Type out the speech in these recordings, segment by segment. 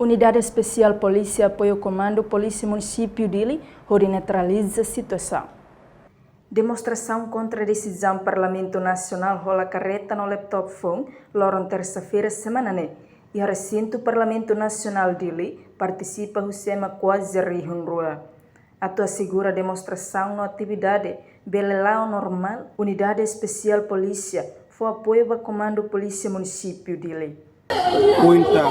Unidade Especial Polícia apoia o Comando Polícia Município Dili, onde neutraliza a situação. Demonstração contra a decisão Parlamento Nacional rola carreta no laptop phone, loram terça-feira semana e a recinto Parlamento Nacional Dili participa o SEMA quase Rihun Rua. A tua segura demonstração na atividade Belelau Normal, Unidade Especial Polícia, foi apoio ao Comando Polícia Município Dili. Muita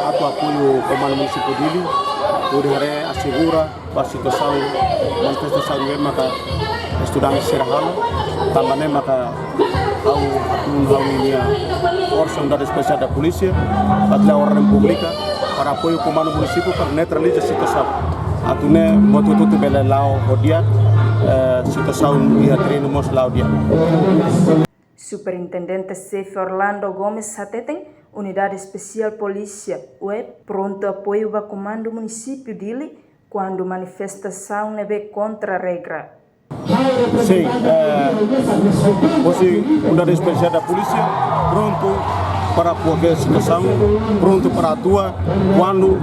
atau apoio Comando Município Dili, poder assegura a situação manifestação de maka estudantes serahalo, também maka ao minha força unidade especial da polícia, para a ordem pública, para apoio o Comando Município para neutralizar a situação. Atune botu tutu bela lao hodia situação ia treino mos lao dia. Superintendente Cefe Orlando Gomes Sateten, Unidade Especial Polícia, web, pronto apoio ao Comando Município Dili quando manifestação neve contra a regra. Sim, você, Unidade Especial da Polícia, pronto para qualquer situação, pronto para atuar quando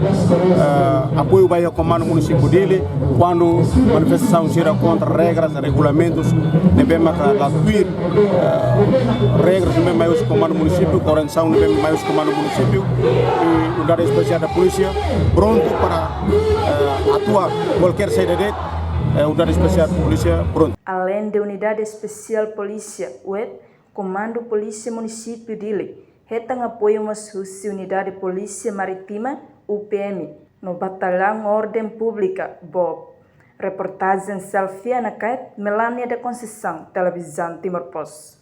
apoio vai ao Comando Município dele, quando manifestação será contra regras, regulamentos, também para atuir regras também mais o Comando Município, coordenação também mais o Comando Município e Unidade Especial da Polícia, pronto para atuar qualquer saída de Unidade Especial Polícia, pronto. Além da Unidade Especial Polícia, web, Comando Polícia Município Dili, retam apoio à Unidade Polícia Marítima, UPM, no Batalhão Ordem Pública, BOP. Reportagem Selfie Anacait, Melania da Conceição, Televisão Timor Post.